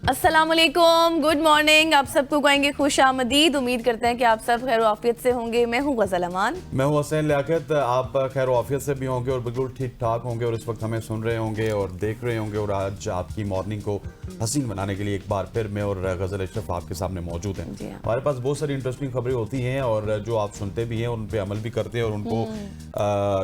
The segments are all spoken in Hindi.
अस्सलाम वालेकुम, गुड मॉर्निंग। आप सबको कहेंगे खुश आमदीद। उम्मीद करते हैं कि आप सब खैर आफियत से होंगे। मैं हूँ गज़ल अमान। मैं हूँ हुसैन लियाकत। आप खैर आफियत से भी होंगे और बिल्कुल ठीक ठाक होंगे और इस वक्त हमें सुन रहे होंगे और देख रहे होंगे। और आज आपकी मॉर्निंग को हसीन बनाने के लिए एक बार फिर मैं और गज़ल अशरफ आपके सामने मौजूद हैं। जी हाँ। हमारे पास बहुत सारी इंटरेस्टिंग खबरें होती हैं और जो आप सुनते भी हैं उन पर अमल भी करते हैं और उनको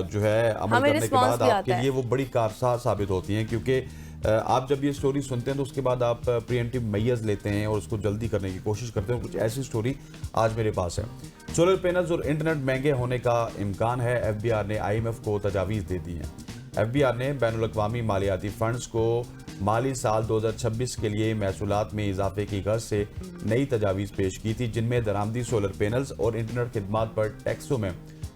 जो है अमल हमें करने के रिस्पॉन्स बाद भी आपके आता है। लिए वो बड़ी कारसाज साबित होती हैं, क्योंकि आप जब ये स्टोरी सुनते हैं तो उसके बाद आप प्रिएंटिव मैयर्स लेते हैं और उसको जल्दी करने की कोशिश करते हैं। कुछ ऐसी स्टोरी आज मेरे पास है। सोलर पैनल्स और इंटरनेट महंगे होने का इम्कान है। एफबीआर ने आईएमएफ को तजावीज़ दे दी हैं। एफबीआर ने बैनुल अक़वामी मालियाती फंड्स को माली साल 2026 के लिए महसूलात में इजाफे की गर्ज से नई तजावीज़ पेश की थी, जिनमें दरामदी सोलर पैनल्स और इंटरनेट खिदमात पर टैक्सों में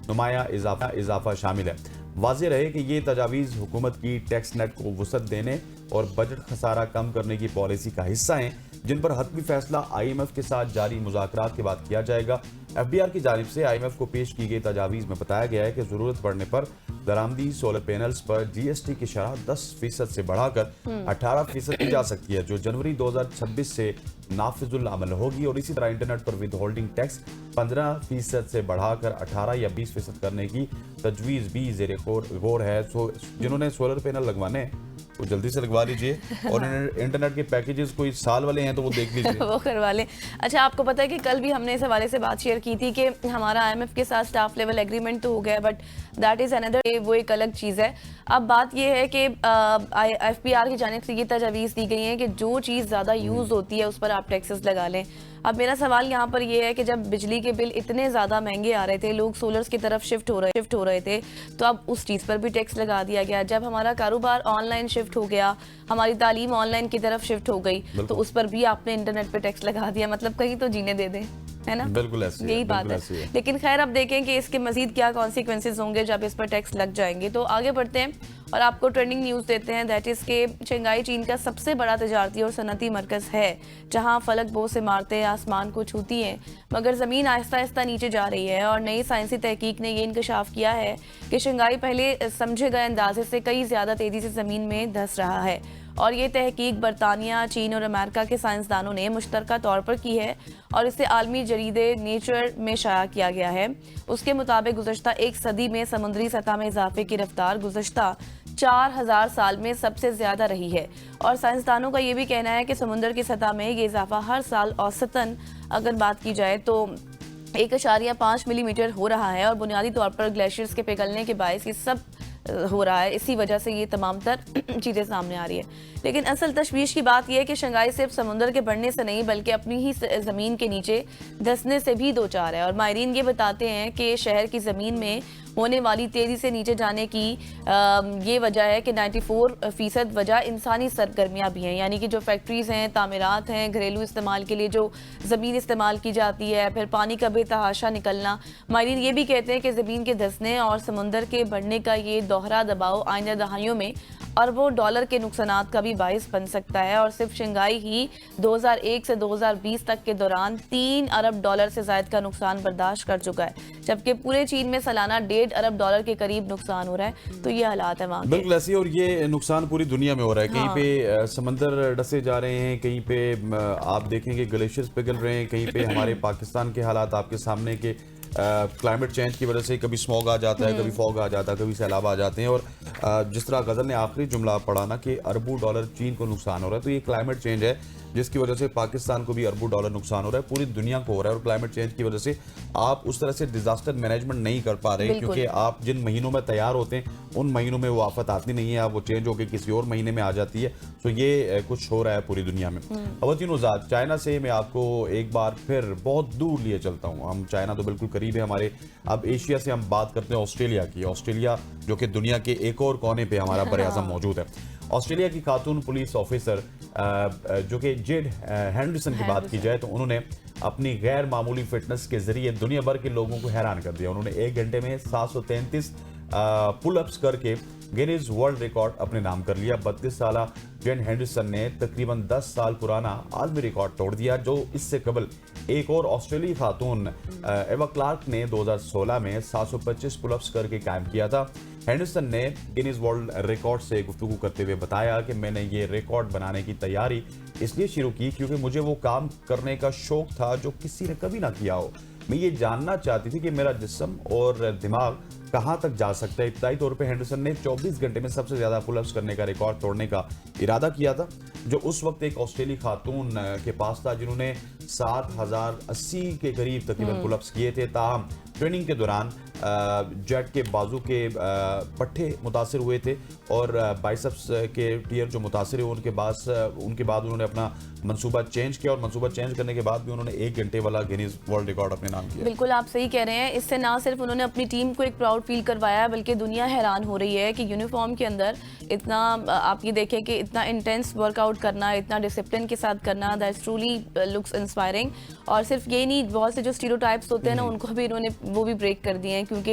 नुमाया इजाफा शामिल है। वाज़ेह रहे कि ये तजावीज़ हुकूमत की टैक्स नेट को वसअत देने और बजट खसारा कम करने की पॉलिसी का हिस्सा हैं, जिन पर हतमी फैसला आईएमएफ के साथ जारी मुज़ाकरात के बाद किया जाएगा। एफबीआर की जानिब से आईएमएफ को पेश की गई तजावीज़ में बताया गया है कि ज़रूरत पड़ने पर दरामदी सोलर पैनल्स पर जीएसटी की शरह 10% से बढ़ाकर 18% की जा सकती है, जो जनवरी 2026 से नाफिजुल अमल होगी। और इसी तरह इंटरनेट पर विद होल्डिंग टैक्स 15% से बढ़ाकर 18 या 20% करने की तजवीज़ भी ज़ेरे गौर है। जिन्होंने सोलर पैनल लगवाने हैं वो जल्दी से लगवा लीजिए और इंटरनेट के पैकेजेस कोई साल वाले हैं तो वो देख लीजिए। वो करवा लें। अच्छा, आपको पता है कि कल भी हमने इस हवाले से बात शेयर की थी कि हमारा आईएमएफ के साथ स्टाफ लेवल एग्रीमेंट तो हो गया, बट दैट इज़ अनदर, वो एक अलग चीज़ है। अब बात ये है कि एफबीआर की जानिब से ये तजवीज़ दी गई है कि जो चीज़ ज़्यादा यूज़ होती है उस पर आप टैक्सेस लगा लें। अब मेरा सवाल यहाँ पर ये है कि जब बिजली के बिल इतने ज़्यादा महंगे आ रहे थे, लोग सोलर्स की तरफ शिफ्ट हो रहे थे, तो अब उस चीज़ पर भी टैक्स लगा दिया गया। जब हमारा कारोबार ऑनलाइन शिफ्ट हो गया, हमारी तालीम ऑनलाइन की तरफ शिफ्ट हो गई, तो उस पर भी आपने इंटरनेट पर टैक्स लगा दिया। मतलब कहीं तो जीने दे दें, है ना? बिल्कुल ऐसी यही बात है। लेकिन खैर, अब देखें कि इसके मजीद क्या कॉन्सिक्वेंसेज होंगे जब इस पर टैक्स लग जाएंगे। तो आगे बढ़ते हैं और आपको ट्रेंडिंग न्यूज़ देते हैं। दैट इज़ के शंघाई चीन का सबसे बड़ा तजारती और सनती मरकज़ है, जहां फलक बहुत से इमारतें आसमान को छूती हैं, मगर ज़मीन आहिस्ता आहिस्ता नीचे जा रही है। और नई साइंसी तहकीक ने यह इंकशाफ किया है कि शंघाई पहले समझे गए अंदाजे से कई ज़्यादा तेज़ी से ज़मीन में धंस रहा है। और ये तहकीक बरतानिया, चीन और अमेरिका के साइंसदानों ने मुश्तरका तौर पर की है और इसे आलमी जरीदे नेचर में शाया किया गया है। उसके मुताबिक गुज़श्ता एक सदी में समुद्री सतह में इजाफे की रफ्तार गुज़श्ता 4000 साल में सबसे ज़्यादा रही है। और साइंसदानों का ये भी कहना है कि समुद्र की सतह में ये इजाफा हर साल औसतन अगर बात की जाए तो 1.5 मिलीमीटर हो रहा है। और बुनियादी तौर पर ग्लेशियर्स के पिघलने के बायस ये सब हो रहा है। इसी वजह से ये तमाम तर चीज़ें सामने आ रही है। लेकिन असल तशवीश की बात यह है कि शंघाई सिर्फ समुद्र के बढ़ने से नहीं बल्कि अपनी ही ज़मीन के नीचे धंसने से भी दो चार है। और माहिरीन ये बताते हैं कि शहर की ज़मीन में होने वाली तेज़ी से नीचे जाने की ये वजह है कि 94% वजह इंसानी सरगर्मियाँ भी हैं, यानी कि जो फैक्ट्रीज़ हैं, तामीरात हैं, घरेलू इस्तेमाल के लिए जो ज़मीन इस्तेमाल की जाती है, फिर पानी का बेतहाशा निकलना। माहिरीन ये भी कहते हैं कि ज़मीन के धंसने और समुंदर के बढ़ने का ये दोहरा दबाव आइंदा दहाइयों में अरबों डॉलर के नुकसानात का भी बाइस बन सकता है। और सिर्फ शंघाई ही 2001 से 2020 तक के दौरान 3 अरब डॉलर से ज़ायद का नुकसान बर्दाश्त कर चुका है, जबकि पूरे चीन में सालाना 1.5 अरब डॉलर के करीब नुकसान हो रहा है। तो ये हालात है वहाँ। बिल्कुल ऐसी, और ये नुकसान पूरी दुनिया में हो रहा है। कहीं पे समंदर डसे जा रहे हैं, कहीं पे आप देखेंगे ग्लेशियर्स पिघल रहे हैं, कहीं पे हमारे पाकिस्तान के हालात आपके सामने के क्लाइमेट चेंज की वजह से कभी स्मॉग आ जाता है, कभी फॉग आ जाता है, कभी सैलाब आ जाते हैं। और जिस तरह गज़ल ने आखिरी जुमला पढ़ा ना कि अरबों डॉलर चीन को नुकसान हो रहा है, तो ये क्लाइमेट चेंज है जिसकी वजह से पाकिस्तान को भी अरबों डॉलर नुकसान हो रहा है, पूरी दुनिया को हो रहा है। और क्लाइमेट चेंज की वजह से आप उस तरह से डिजास्टर मैनेजमेंट नहीं कर पा रहे, क्योंकि आप जिन महीनों में तैयार होते हैं उन महीनों में वो आफत आती नहीं है, आप वो चेंज होकर किसी और महीने में आ जाती है। तो ये कुछ हो रहा है पूरी दुनिया में। खवातीन उज़ात, चाइना से मैं आपको एक बार फिर बहुत दूर लिए चलता हूँ। हम चाइना तो बिल्कुल करीब है हमारे। अब एशिया से हम बात करते हैं ऑस्ट्रेलिया की। ऑस्ट्रेलिया जो कि दुनिया के एक और कोने पे हमारा बरे-आज़म मौजूद है। ऑस्ट्रेलिया की खातून पुलिस ऑफिसर जो कि जेड हेंडरसन की बात की जाए तो उन्होंने अपनी गैर मामूली फिटनेस के जरिए दुनिया भर के लोगों को हैरान कर दिया। उन्होंने 1 घंटे में 733 पुल-अप्स करके गिनीज वर्ल्ड रिकॉर्ड अपने नाम कर लिया। 32 साल जेन हेंडरसन ने तकरीबन 10 साल पुराना आलमी रिकॉर्ड तोड़ दिया, जो इससे कबल एक और ऑस्ट्रेलियाई खातून एवा क्लार्क ने 2016 में 725 पुल-अप्स करके कायम किया था। हेंडरसन ने गिनीज वर्ल्ड रिकॉर्ड से गुफ्तगू करते हुए बताया कि मैंने ये रिकॉर्ड बनाने की तैयारी इसलिए शुरू की क्योंकि मुझे वो काम करने का शौक था जो किसी ने कभी ना किया हो। मैं ये जानना चाहती थी कि मेरा जिस्म और दिमाग कहां तक जा सकता है। इब्तदाई तौर पे हेंडरसन ने 24 घंटे में सबसे ज्यादा पुलअप्स करने का रिकॉर्ड तोड़ने का इरादा किया था, जो उस वक्त एक ऑस्ट्रेलियाई खातून के पास था जिन्होंने 7080 के करीब तकरीबन पुलअप्स किए थे। ताहम ट्रेनिंग के दौरान जेट के बाजू के पट्टे मुतासिर हुए थे और बाइसेप्स के टियर जो मुतासिर हुए उनके बाद उन्होंने अपना मंसूबा चेंज किया और मंसूबा चेंज करने के बाद भी उन्होंने 1 घंटे वाला गिनीज वर्ल्ड रिकॉर्ड अपने नाम किया। बिल्कुल आप सही कह रहे हैं। इससे ना सिर्फ उन्होंने अपनी टीम को एक प्राउड फील करवाया बल्कि दुनिया हैरान हो रही है कि यूनिफॉर्म के अंदर इतना आप ये देखें कि इतना इंटेंस वर्कआउट करना, इतना डिसिप्लिन के साथ करना, दैट्स ट्रूली लुक्स इंस्पायरिंग। और सिर्फ ये नहीं, बहुत से जो स्टीरियोटाइप्स होते हैं ना उनको भी इन्होंने वो भी ब्रेक कर दिए हैं क्योंकि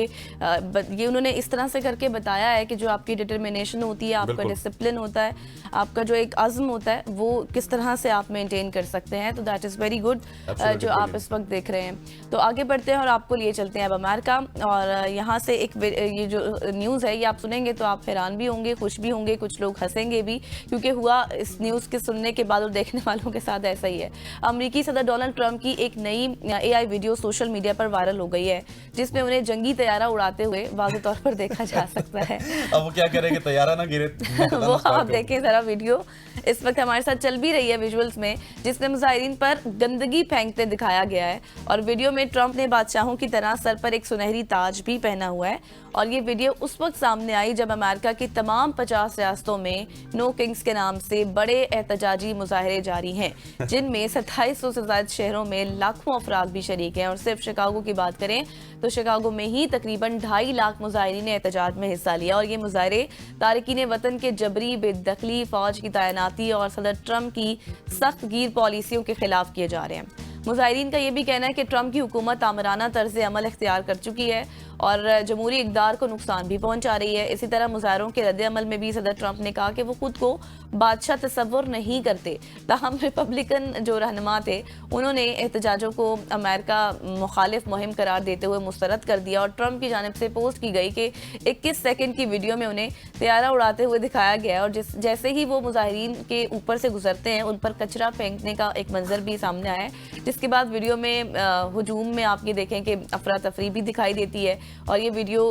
ये उन्होंने इस तरह से करके बताया है कि जो आपकी डिटर्मिनेशन होती है, आपका डिसिप्लिन होता है, आपका जो एक अज़्म होता है वो किस तरह से आप मेंटेन कर सकते हैं। तो दैट इज़ वेरी गुड जो आप इस वक्त देख रहे हैं। तो आगे बढ़ते हैं और आपको लिए चलते हैं अब अमेरिका। और यहाँ से एक ये जो न्यूज़ है ये आप सुनेंगे तो आप हैरान भी होंगे, खुश भी होंगे, कुछ लोग हंसेंगे भी, क्योंकि हुआ इस न्यूज़ के सुनने के बाद और देखने वालों के साथ ऐसा ही है। अमेरिकी सदर डोनाल्ड ट्रंप की एक नई AI वीडियो सोशल मीडिया पर वायरल हो गई है जिसमें उन्हें जंगी तैयारा उड़ाते हुए वाज़े तौर पर देखा जा सकता है। अब वो क्या करेंगे, तैयारा ना गिरे। वो आप देखें जरा वीडियो इस वक्त हमारे साथ चल भी रही है विजुअल्स में, जिसमें मुजाहिरीन पर गंदगी फेंकते दिखाया गया है। और वीडियो में ट्रंप ने बादशाहों की तरह सर पर एक सुनहरी ताज भी पहना हुआ है। और ये वीडियो उस वक्त सामने आई जब अमेरिका की तमाम 50 रियासतों में नो किंग्स के नाम से बड़े एहतजाजी मुजाहरे जारी हैं, जिनमें 2700 से ज्यादा शहरों में लाखों अफराद भी शरीक हैं। और सिर्फ शिकागो की बात करें तो शिकागो में ही तकरीबन 2.5 लाख मुजाहिरीन ने एहतजाज में हिस्सा लिया। और ये मुजाहरे तारकीन वतन के जबरी बेदखली, फौज की तैनाती और सदर ट्रंप की सख्त गिर पॉलिसियों के खिलाफ किए जा रहे हैं। मुजाहिरीन का यह भी कहना है कि ट्रंप की हुकूमत आमराना तर्ज अमल इख्तियार कर चुकी है और जमहूरी इक़दार को नुकसान भी पहुंचा रही है। इसी तरह मुजाहरों के रद्द अमल में भी सदर ट्रंप ने कहा कि वो खुद को बादशाह तस्वुर नहीं करते। ताहम रिपब्लिकन जो रहनुमा थे उन्होंने एहतजाजों को अमेरिका मुखालिफ मुहिम करार देते हुए मुस्तरद कर दिया। और ट्रंप की जानिब से पोस्ट की गई कि 21 सेकंड की वीडियो में उन्हें तैयारा उड़ाते हुए दिखाया गया और जैसे ही वो मुजाहिरीन के ऊपर से गुजरते हैं उन पर कचरा फेंकने का एक मंजर भी सामने आया है, जिसके बाद वीडियो में हुजूम में आप ये देखें कि अफरा तफरी भी दिखाई देती है। और ये वीडियो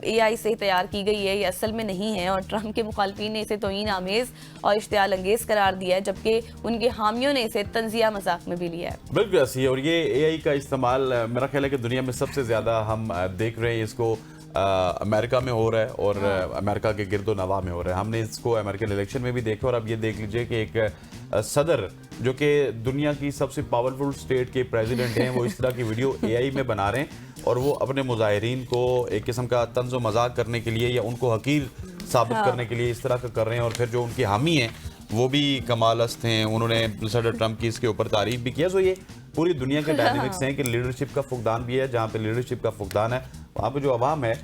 AI से तैयार की गई है, ये असल में नहीं है। और ट्रंप के मुखालफिन ने इसे तौहीन आमेज और इश्तियाल अंगेज करार दिया है, जबकि उनके हामियों ने इसे तंजिया मजाक में भी लिया है। बिल्कुल ऐसी है। और ये AI का इस्तेमाल मेरा ख्याल है कि दुनिया में सबसे ज्यादा हम देख रहे हैं इसको अमेरिका में हो रहा है और अमेरिका के गिरदो नवा में हो रहा है। हमने इसको अमेरिकन इलेक्शन में भी देखा और अब ये देख लीजिए कि एक सदर जो कि दुनिया की सबसे पावरफुल स्टेट के प्रेसिडेंट हैं वो इस तरह की वीडियो AI में बना रहे हैं और वो अपने मुजाहिरीन को एक किस्म का तंज व मजाक करने के लिए या उनको हकीर साबित करने के लिए इस तरह का कर रहे हैं। और फिर जो उनके हामी हैं वो भी कमालस्त हैं, उन्होंने सदर ट्रंप की इसके ऊपर तारीफ भी किया। सो ये पूरी दुनिया के डायनेमिक्स हैं कि लीडरशिप का फुकदान भी है, जहाँ पे लीडरशिप का फुकदान है वहाँ पे जो अवाम है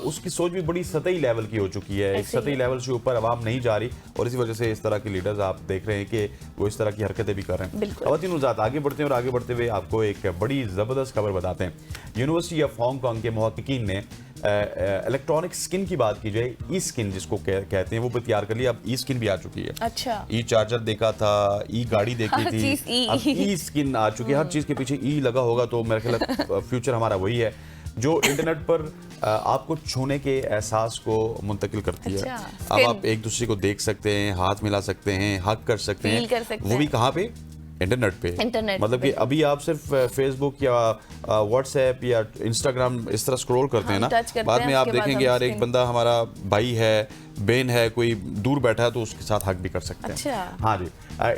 उसकी सोच भी बड़ी सतही लेवल की हो चुकी है। एक सतही लेवल से ऊपर अवाम नहीं जा रही और इसी वजह से इस तरह के लीडर्स आप देख रहे हैं कि वो इस तरह की हरकतें भी कर रहे हैं। खवातीन उज़ात आगे बढ़ते हैं और आगे बढ़ते हुए आपको एक बड़ी ज़बरदस्त खबर बताते हैं। यूनिवर्सिटी ऑफ हांगकॉन्ग के मुहक्किकीन ने इलेक्ट्रॉनिक स्किन की बात की जाए, ई स्किन जिसको कहते हैं, वो भी तैयार कर लिया। अब ई स्किन भी आ चुकी है। अच्छा, ई चार्जर देखा था, ई गाड़ी देखी थी, अब ई स्किन आ चुकी है। हर चीज के पीछे ई लगा होगा तो मेरे ख्याल फ्यूचर हमारा वही है जो इंटरनेट पर आपको छूने के एहसास को मुंतकिल करती है। अब आप एक दूसरे को देख सकते हैं, हाथ मिला सकते हैं, हक कर सकते हैं, वो भी कहाँ पे, इंटरनेट पे। मतलब कि अभी आप सिर्फ फेसबुक या व्हाट्सएप या इंस्टाग्राम इस तरह स्क्रॉल करते हैं ना, बाद में आप देखेंगे यार एक बंदा हमारा भाई है, बहन है, कोई दूर बैठा है तो उसके साथ हक भी कर सकते हैं। हाँ जी,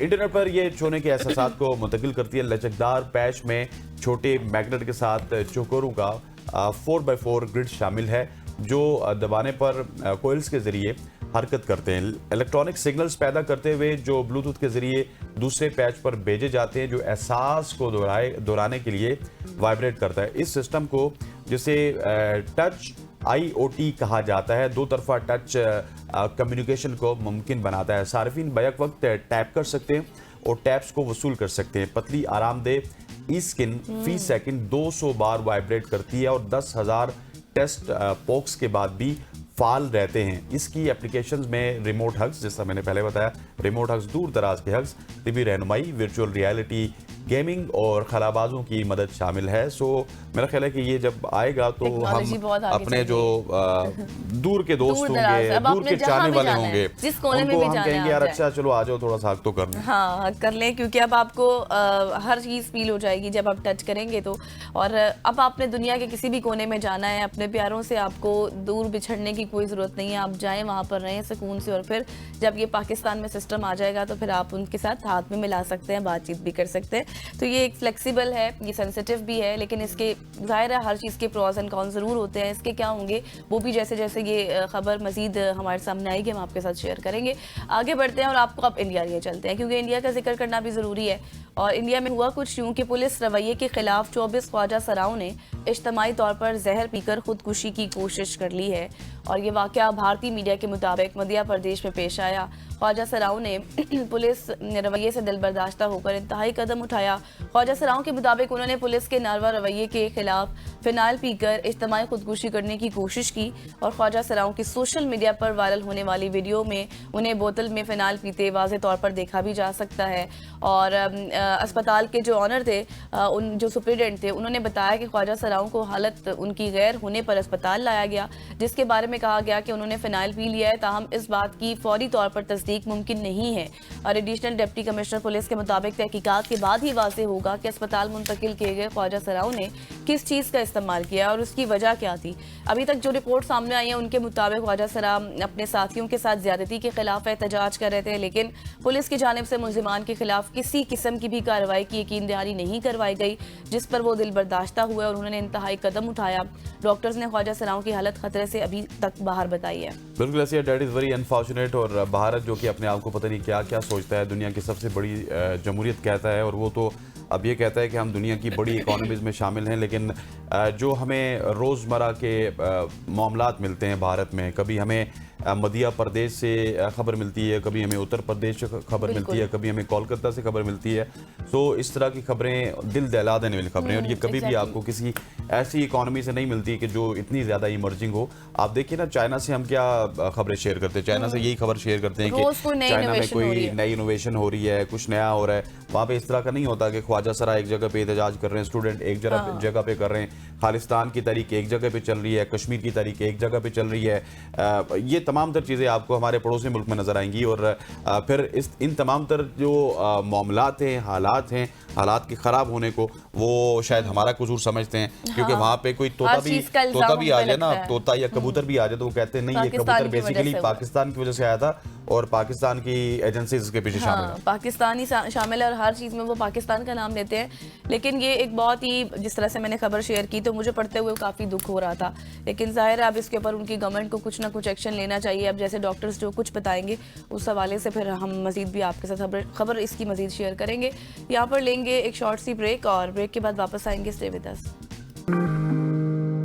इंटरनेट पर ये छूने के एहसास को मुंतकिल करती है। लचकदार पैच में छोटे मैग्नेट के साथ चोकोरों का 4x4 ग्रिड शामिल है जो दबाने पर कोइल्स के जरिए हरकत करते हैं। इलेक्ट्रॉनिक सिग्नल्स पैदा करते हुए जो ब्लूटूथ के जरिए दूसरे पैच पर भेजे जाते हैं, जो एहसास को दोहराने के लिए वाइब्रेट करता है। इस सिस्टम को जिसे टच IoT कहा जाता है, दो तरफा टच कम्युनिकेशन को मुमकिन बनाता है। सार्फिन बैक वक्त टैप कर सकते हैं और टैप्स को वसूल कर सकते हैं। पतली आरामदेह ई स्किन फी सेकंड 200 बार वाइब्रेट करती है और 10,000 टेस्ट पोक्स के बाद भी फाल रहते हैं। इसकी एप्लीकेशंस में रिमोट हग्स, जैसा मैंने पहले बताया, रिमोट हग्स, दूर दराज के हग्स, तिबी रहनुमाई, वर्चुअल रियलिटी, गेमिंग और खलाबाजों की मदद शामिल है। सो मेरा ख्याल है कि ये जब आएगा तो टेक्नोलॉजी हम बहुत आगे अपने चल जो दूर के दोस्त दूर दराज, होंगे, अब दूर आपने के जहाँ चाहने भी वाले जाना है, होंगे, जिस कोने में उनको भी हम जाना है, कहेंगे आप यार जाएं। अच्छा चलो आ जाओ, थोड़ा सा हक तो करना। हाँ, कर लें, क्योंकि अब आपको हर चीज़ फील हो जाएगी जब आप टच करेंगे तो। और अब आपने दुनिया के किसी भी कोने में जाना है, अपने प्यारों से आपको दूर बिछड़ने की कोई ज़रूरत नहीं है। आप जाएं, वहाँ पर रहें सुकून से, और फिर जब ये पाकिस्तान में सिस्टम आ जाएगा तो फिर आप उनके साथ हाथ में मिला सकते हैं, बातचीत भी कर सकते हैं। तो ये एक फ्लेक्सिबल है, ये सेंसिटिव भी है, लेकिन इसके ज़ाहिर है हर चीज़ के प्रॉस एंड कॉन्स ज़रूर होते हैं। इसके क्या होंगे वो भी जैसे जैसे ये खबर मज़ीद हमारे सामने आएगी हम आपके साथ शेयर करेंगे। आगे बढ़ते हैं और आपको अब इंडिया लिए चलते हैं, क्योंकि इंडिया का जिक्र करना भी ज़रूरी है। और इंडिया में हुआ कुछ यूं कि पुलिस रवैये के खिलाफ 24 ख्वाजा सराओं ने इज्तिमाई तौर पर जहर पीकर खुदकुशी की कोशिश कर ली है। और ये वाक़या भारतीय मीडिया के मुताबिक मध्य प्रदेश में पेश आया। ख्वाजा सराओं ने पुलिस रवैये से दिलबर्दाश्ता होकर इंतहाई कदम उठाया। ख्वाजा सराओं के मुताबिक उन्होंने पुलिस के नारवा रवैये के खिलाफ फिनाइल पीकर इज्तिमाई खुदकुशी करने की कोशिश की। और ख्वाजा सराओं की सोशल मीडिया पर वायरल होने वाली वीडियो में उन्हें बोतल में फिनाइल पीते वाज़े तौर पर देखा भी जा सकता है। और अस्पताल के जो ऑनर थे, उन जो सुप्रिटेंडेंट थे, उन्होंने बताया कि ख्वाजा सराओं को हालत उनकी गैर होने पर अस्पताल लाया गया, जिसके बारे में कहा गया कि उन्होंने फिनाइल पी लिया है। ताहम इस बात की फौरी तौर पर तस्दीक मुमकिन नहीं है। और एडिशनल डिप्टी कमिश्नर पुलिस के मुताबिक तहकीकात के बाद ही वाज़ेह होगा कि अस्पताल मुंतकिल किए गए ख्वाजा सराओं ने किस चीज़ का इस्तेमाल किया और उसकी वजह क्या थी। अभी तक जो रिपोर्ट सामने आई है उनके मुताबिक ख्वाजा सरा अपने साथियों के साथ ज्यादती के खिलाफ एहतजाज कर रहे थे, लेकिन पुलिस की जानिब से मुलजिमान के खिलाफ किसी किस्म की भी कार्रवाई की यकीन दहानी नहीं करवाई गई, जिस पर वो दिलबर्दाश्ता हुए और उन्होंने इंतहाई कदम उठाया। डॉक्टर्स ने ख्वाजा सराओं की हालत खतरे से अभी तक बाहर बताई है। बिल्कुल ऐसे, डेट इज़ वेरी अनफॉर्चुनेट। और भारत जो कि अपने आप को पता नहीं क्या क्या सोचता है, दुनिया की सबसे बड़ी जमहूरियत कहता है, और वो तो अब ये कहता है कि हम दुनिया की बड़ी इकोनॉमीज़ में शामिल हैं, लेकिन जो हमें रोज़मर्रा के मामलात मिलते हैं भारत में, कभी हमें मध्य प्रदेश से खबर मिलती है, कभी हमें उत्तर प्रदेश से खबर मिलती है, कभी हमें कोलकाता से खबर मिलती है। सो इस तरह की खबरें दिल दहला देने वाली खबरें, और ये कभी भी आपको किसी ऐसी इकोनॉमी से नहीं मिलती कि जो इतनी ज़्यादा इमर्जिंग हो। आप देखिए ना, चाइना से हम क्या खबरें शेयर करते हैं, चाइना से यही खबर शेयर करते हैं कि चाइना में कोई नई इनोवेशन हो रही है, कुछ नया हो रहा है। वहाँ पे इस तरह का नहीं होता कि ख्वाजा सरा एक जगह पे एहतजाज कर रहे हैं, स्टूडेंट एक जगह पे कर रहे हैं, खालिस्तान की तारीख एक जगह पे चल रही है, कश्मीर की तारीख एक जगह पे चल रही है। ये तमाम तर चीज़ें आपको हमारे पड़ोसी मुल्क में नजर आएंगी। और फिर इन तमाम तर जो मामलात हैं, हालात के ख़राब होने को वो शायद हमारा कसूर समझते हैं, क्योंकि वहाँ पे कोई तोता भी आ जाए ना, तोता या कबूतर भी आ जाए, तो वो कहते हैं नहीं, ये कबूतर बेसिकली पाकिस्तान की वजह से आया था और पाकिस्तान की एजेंसीज के पीछे शामिल है। पाकिस्तान ही शामिल है और हर चीज़ में वो पाकिस्तान का नाम लेते हैं। लेकिन ये एक बहुत ही, जिस तरह से मैंने खबर शेयर की तो मुझे पढ़ते हुए काफ़ी दुख हो रहा था, लेकिन जाहिर है अब इसके ऊपर उनकी गवर्नमेंट को कुछ ना कुछ एक्शन लेना चाहिए। अब जैसे डॉक्टर्स जो कुछ बताएंगे उस हवाले से फिर हम मजीद भी आपके साथ खबर इसकी मजीद शेयर करेंगे। यहाँ पर लेंगे एक शॉर्ट सी ब्रेक और ब्रेक के बाद वापस आएंगे। Stay with us.